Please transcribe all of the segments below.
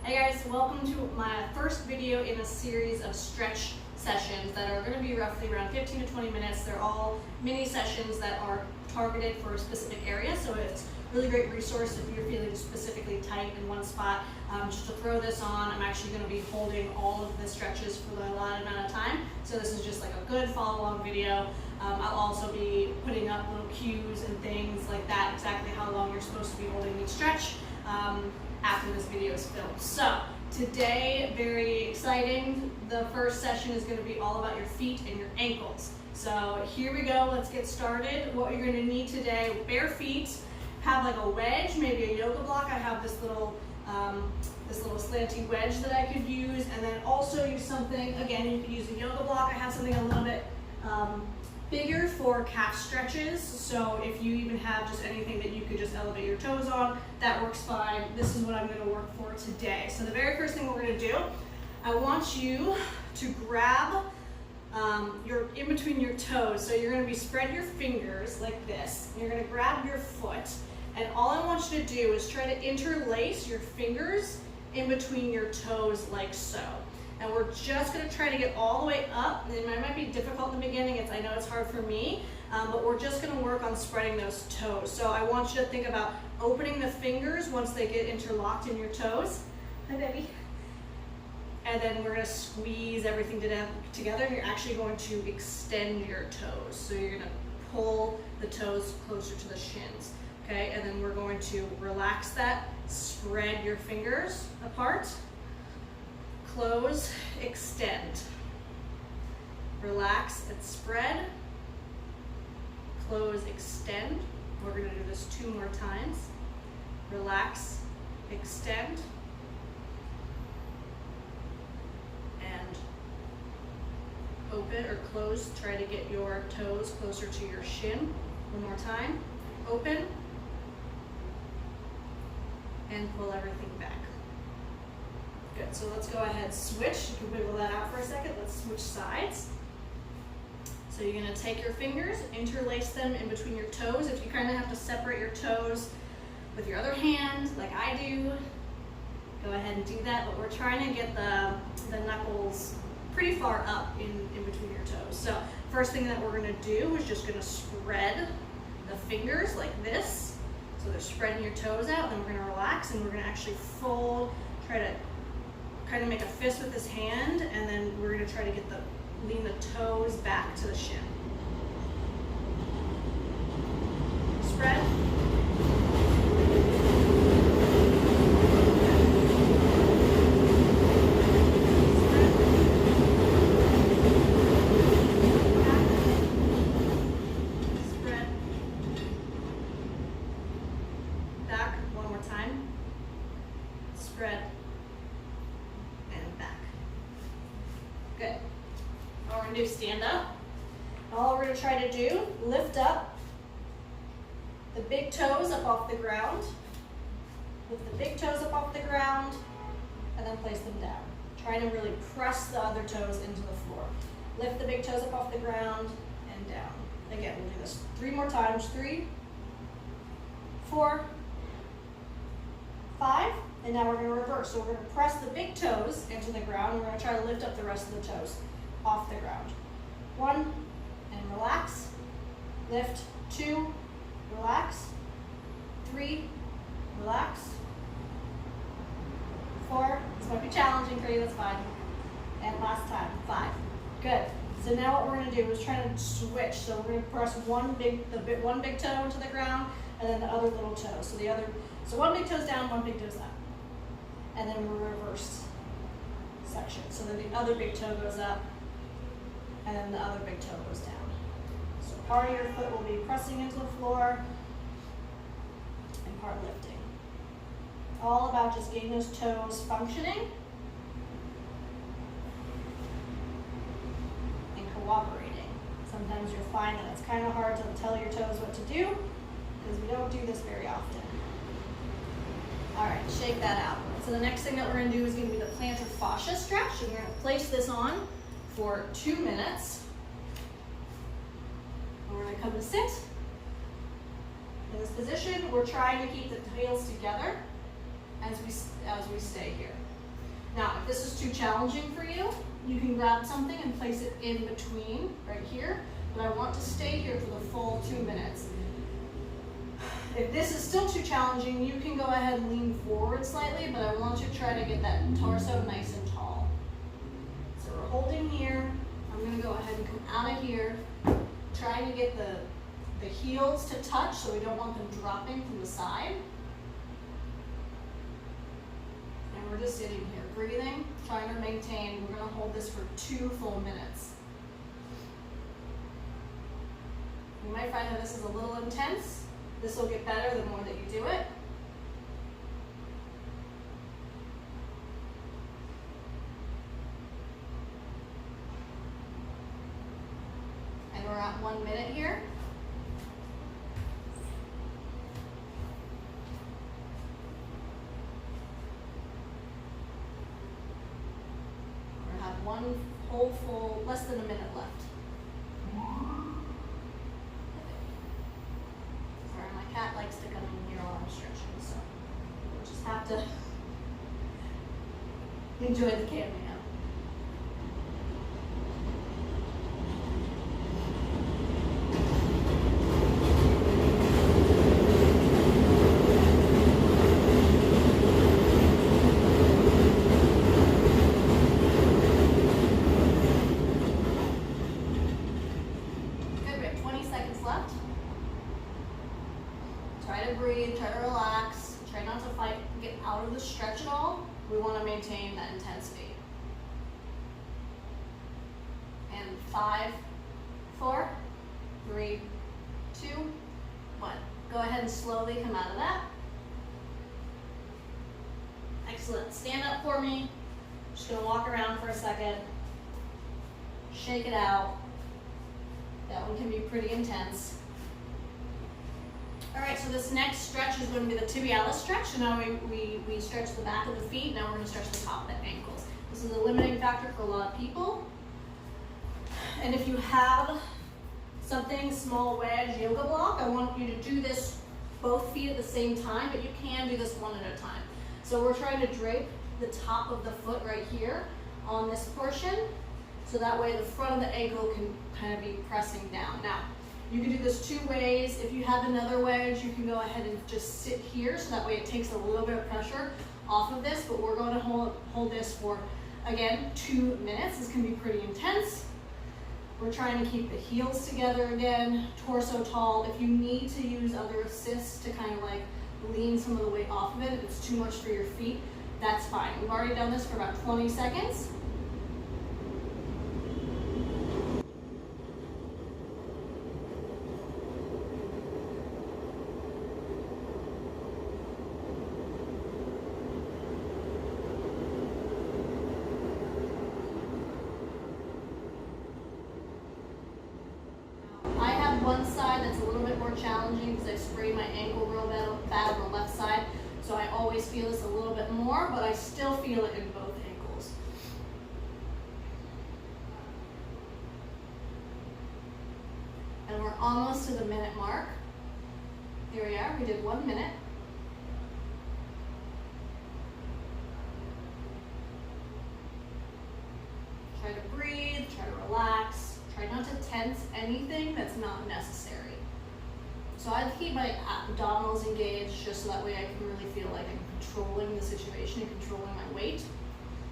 Hey guys, welcome to my first video in a series of stretch sessions that are going to be roughly around 15 to 20 minutes. They're all mini sessions that are targeted for a specific area, so it's a really great resource if you're feeling specifically tight in one spot. Just to throw this on, I'm actually going to be holding all of the stretches for the allotted amount of time, so this is just like a good follow-along video. I'll also be putting up little cues and things like that, exactly how long you're supposed to be holding each stretch after this video is filmed. So today, very exciting, the first session is going to be all about your feet and your ankles. So here we go, let's get started. What you're going to need today, bare feet, have like a wedge, maybe a yoga block. I have this little slanty wedge that I could use, and then also use something, again, you could use a yoga block. I have something a little bit bigger for calf stretches, so if you even have just anything that you could just elevate your toes on, that works fine. This is what I'm going to work for today. So the very first thing we're going to do, I want you to grab your in between your toes. So you're going to be spread your fingers like this. You're going to grab your foot, and all I want you to do is try to interlace your fingers in between your toes like so. And we're just going to try to get all the way up. It might be difficult in the beginning. I know it's hard for me, but we're just going to work on spreading those toes. So I want you to think about opening the fingers once they get interlocked in your toes. Hi, baby. And then we're going to squeeze everything together, and you're actually going to extend your toes. So you're going to pull the toes closer to the shins. Okay, and then we're going to relax that, spread your fingers apart. Close, extend, relax and spread, close, extend. We're going to do this 2 more times. Relax, extend, and open or close. Try to get your toes closer to your shin. 1 more time. Open, and pull everything back. Good, so let's go ahead, switch. You can wiggle that out for a second. Let's switch sides. So you're gonna take your fingers, interlace them in between your toes. If you kind of have to separate your toes with your other hand, like I do, go ahead and do that, but we're trying to get the knuckles pretty far up in between your toes. So first thing that we're gonna do is just gonna spread the fingers like this. So they're spreading your toes out, then we're gonna relax, and we're gonna actually fold, try to kind of make a fist with this hand, and then we're going to try to lean the toes back to the shin. Spread. Spread. Back. 1 more time. Spread. Good. Now we're going to do stand up. All we're going to try to do, lift up the big toes up off the ground. Lift the big toes up off the ground, and then place them down. Trying to really press the other toes into the floor. Lift the big toes up off the ground and down. Again, we'll do this 3 more times. 3, 4, 5. And now we're going to reverse. So we're going to press the big toes into the ground, and we're going to try to lift up the rest of the toes off the ground. 1, and relax. Lift. 2, relax. 3, relax. 4, this might be challenging for you, that's fine. And last time, 5. Good. So now what we're going to do is try to switch. So we're going to press one big toe into the ground, and then the other little toe. So one big toe's down, one big toe's up. And then we're reverse section. So then the other big toe goes up, and then the other big toe goes down. So part of your foot will be pressing into the floor, and part lifting. All about just getting those toes functioning and cooperating. Sometimes you'll find that it's kind of hard to tell your toes what to do, because we don't do this very often. All right, shake that out. So the next thing that we're going to do is going to be the plantar fascia stretch. And we're going to place this on for 2 minutes. And we're going to come to sit. In this position, we're trying to keep the heels together as we stay here. Now, if this is too challenging for you, you can grab something and place it in between, right here. But I want to stay here for the full 2 minutes. If this is still too challenging, you can go ahead and lean forward slightly, but I want you to try to get that torso nice and tall. So we're holding here. I'm gonna go ahead and come out of here, trying to get the heels to touch, so we don't want them dropping from the side. And we're just sitting here, breathing, trying to maintain. We're gonna hold this for 2 full minutes. You might find that this is a little intense. This will get better the more that you do it. And we're at 1 minute here. We're gonna have one whole full, less than a minute left. Sorry, my cat likes to come in here while I'm stretching, so we'll just have to enjoy the cameo. Try to breathe, try to relax, try not to fight, get out of the stretch at all. We want to maintain that intensity. And 5, 4, 3, 2, 1. Go ahead and slowly come out of that. Excellent. Stand up for me. Just going to walk around for a second. Shake it out. That one can be pretty intense. All right, so this next stretch is going to be the tibialis stretch. So now we stretch the back of the feet. Now we're going to stretch the top of the ankles. This is a limiting factor for a lot of people. And if you have something, small wedge, yoga block, I want you to do this both feet at the same time, but you can do this one at a time. So we're trying to drape the top of the foot right here on this portion, so that way the front of the ankle can kind of be pressing down. Now, you can do this 2 ways. If you have another wedge, you can go ahead and just sit here, so that way it takes a little bit of pressure off of this, but we're going to hold this for, again, 2 minutes. This can be pretty intense. We're trying to keep the heels together again, torso tall. If you need to use other assists to kind of like lean some of the weight off of it, if it's too much for your feet, that's fine. We've already done this for about 20 seconds. One side that's a little bit more challenging because I sprayed my ankle real bad on the left side, so I always feel this a little bit more, but I still feel it in both ankles. And we're almost to the minute mark. Here we are, we did 1 minute. Try to breathe, try to relax. Try not to tense anything that's not necessary. So I keep my abdominals engaged just so that way I can really feel like I'm controlling the situation and controlling my weight.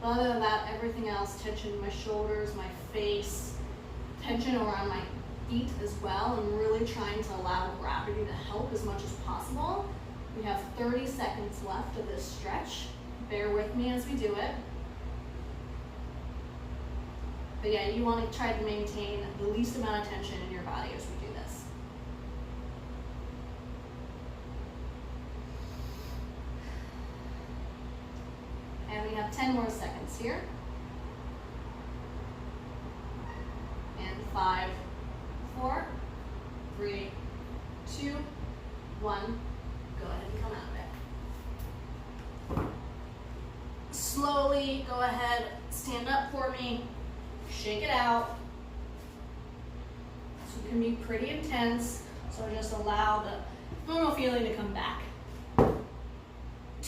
But other than that, everything else, tension in my shoulders, my face, tension around my feet as well. I'm really trying to allow gravity to help as much as possible. We have 30 seconds left of this stretch. Bear with me as we do it. But yeah, you want to try to maintain the least amount of tension in your body as we do this. And we have 10 more seconds here. And 5, 4, 3, 2, 1. Go ahead and come out of it. Slowly go ahead, stand up for me. Shake it out. So it can be pretty intense. So just allow the normal feeling to come back.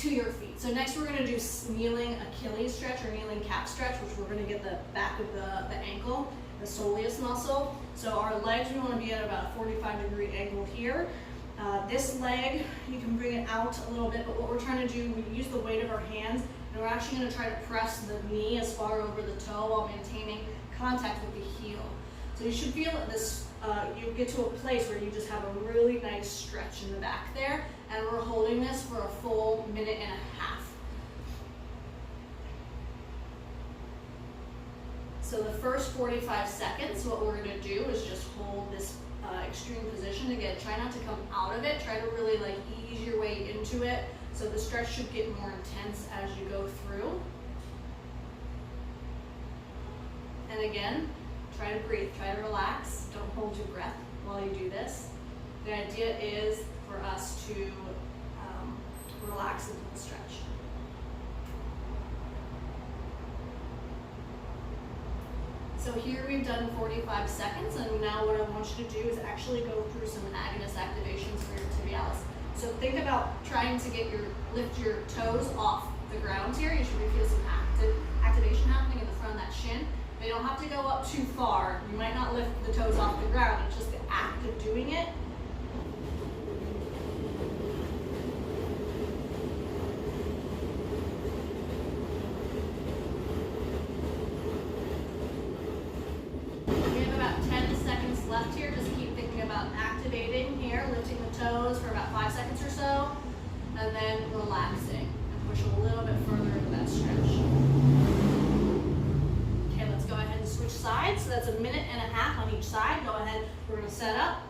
to your feet. So next we're gonna do kneeling Achilles stretch or kneeling calf stretch, which we're gonna get the back of the ankle, the soleus muscle. So our legs, we wanna be at about a 45-degree angle here. This leg, you can bring it out a little bit, but what we're trying to do, we use the weight of our hands, and we're actually gonna try to press the knee as far over the toe while maintaining contact with the heel. So you should feel that this, you get to a place where you just have a really nice stretch in the back there, and we're holding this for a full minute and a half. So the first 45 seconds, what we're gonna do is just hold this extreme position. Again, try not to come out of it, try to really like ease your way into it, so the stretch should get more intense as you go through. And again, try to breathe, try to relax, don't hold your breath while you do this. The idea is for us to relax into the stretch. So here we've done 45 seconds, and now what I want you to do is actually go through some agonist activations for your tibialis. So think about trying to lift your toes off the ground here. You should feel some activation happening in the front of that shin. They don't have to go up too far. You might not lift the toes off the ground. It's just the act of doing it. We have about 10 seconds left here. Just keep thinking about activating here, lifting the toes for about 5 seconds or so, and then relaxing and push a little bit further into that stretch. Go ahead and switch sides. So that's a minute and a half on each side. Go ahead, we're going to set up.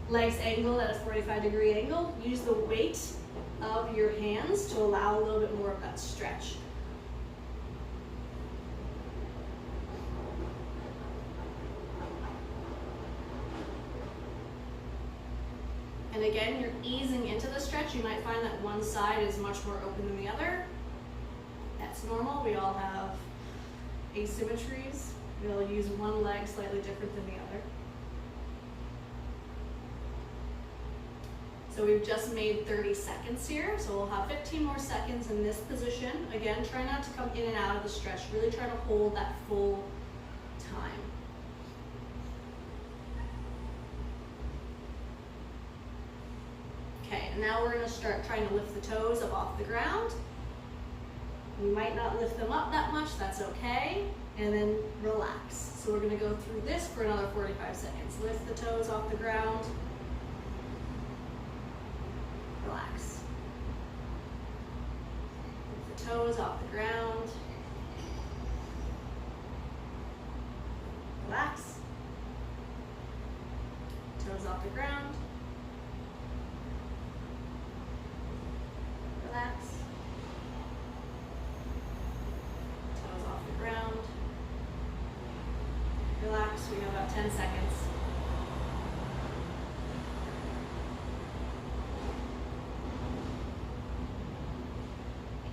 Legs angled at a 45-degree angle. Use the weight of your hands to allow a little bit more of that stretch. And again, you're easing into the stretch. You might find that one side is much more open than the other. That's normal. We all have asymmetries. We'll use one leg slightly different than the other. So we've just made 30 seconds here, so we'll have 15 more seconds in this position. Again, try not to come in and out of the stretch. Really try to hold that full time. Okay, and now we're going to start trying to lift the toes up off the ground. You might not lift them up that much, that's okay. And then relax. So we're going to go through this for another 45 seconds. Lift the toes off the ground. Relax. Lift the toes off the ground. Relax. Toes off the ground. Relax. Toes off the ground. Relax. We have about 10 seconds.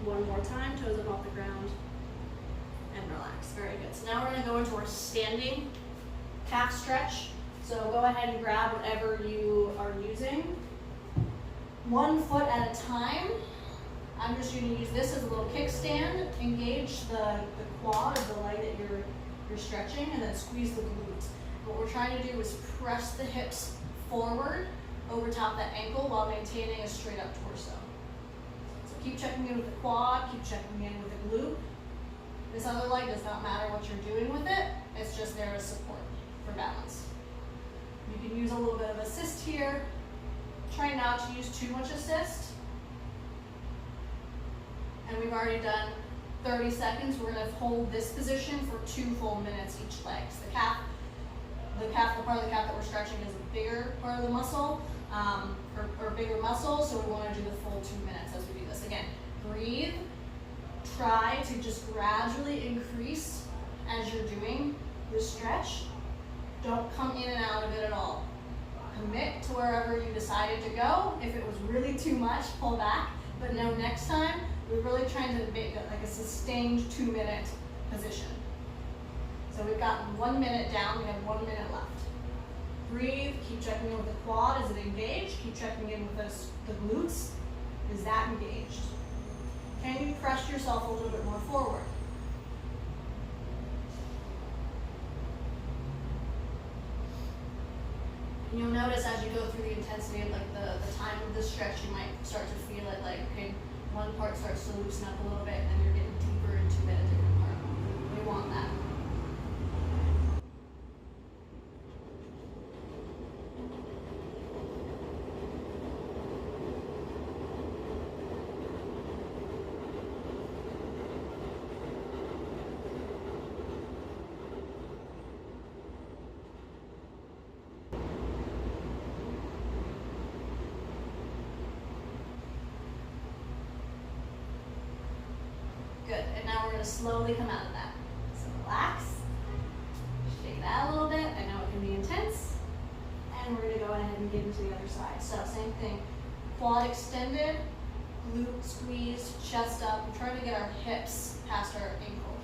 One more time, toes up off the ground, and relax. Very good. So now we're going to go into our standing calf stretch. So go ahead and grab whatever you are using. 1 foot at a time. I'm just going to use this as a little kickstand. Engage the quad of the leg that you're stretching, and then squeeze the glutes. What we're trying to do is press the hips forward over top that ankle while maintaining a straight up torso. Keep checking in with the quad, keep checking in with the glute. This other leg does not matter what you're doing with it, it's just there as support for balance. You can use a little bit of assist here. Try not to use too much assist. And we've already done 30 seconds. We're going to hold this position for 2 full minutes each leg. So the part of the calf that we're stretching is a bigger part of the muscle, or bigger muscle, so we want to do the full 2 minutes as we do this. Again, breathe. Try to just gradually increase as you're doing the stretch. Don't come in and out of it at all. Commit to wherever you decided to go. If it was really too much, pull back. But no, next time, we're really trying to make it like a sustained 2-minute position. So we've gotten 1 minute down, we have 1 minute left. Breathe, keep checking in with the quad. Is it engaged? Keep checking in with the glutes. Is that engaged? Can you press yourself a little bit more forward? And you'll notice as you go through the intensity of like the time of the stretch, you might start to feel it like, okay, one part starts to loosen up a little bit and then you're getting deeper into it, a different part. We want that. Good, and now we're gonna slowly come out of that. So relax, shake that a little bit. I know it can be intense. And we're gonna go ahead and get into the other side. So same thing, quad extended, glute squeeze, chest up. We're trying to get our hips past our ankle.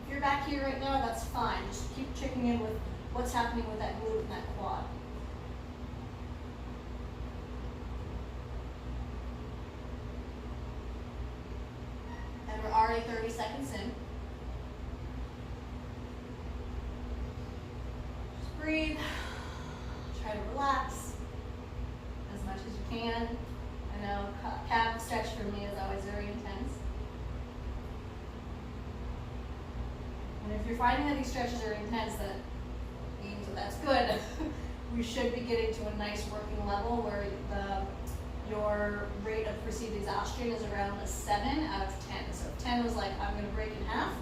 If you're back here right now, that's fine. Just keep checking in with what's happening with that glute and that quad. We're already 30 seconds in. Just breathe. Try to relax as much as you can. I know calf stretch for me is always very intense. And if you're finding that these stretches are intense, that means that that's good. We should be getting to a nice working level where your rate of perceived exhaustion is around a 7 out of 10. So if 10 was like, I'm going to break in half,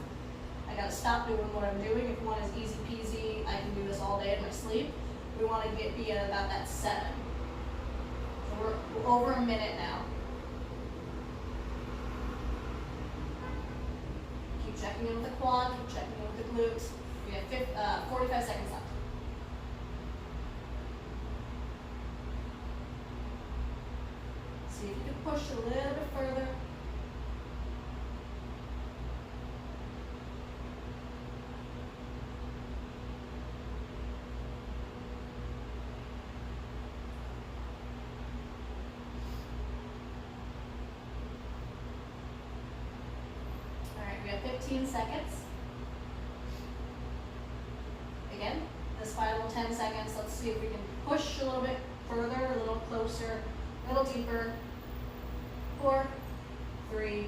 I got to stop doing what I'm doing. If one is easy peasy, I can do this all day in my sleep. We want to be at about that 7. So we're over a minute now. Keep checking in with the quad, keep checking in with the glutes. We have 45 seconds left. See if you can push a little bit further. All right, we have 15 seconds. Again, this final 10 seconds, let's see if we can push a little bit further, a little closer, a little deeper. 4, 3,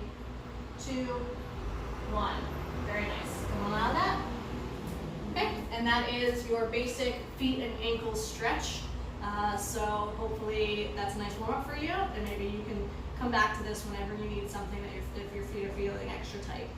2, 1. Very nice. Come on out of that. Okay, and that is your basic feet and ankles stretch. So hopefully that's a nice warm up for you, and maybe you can come back to this whenever you need something that if your feet are feeling extra tight.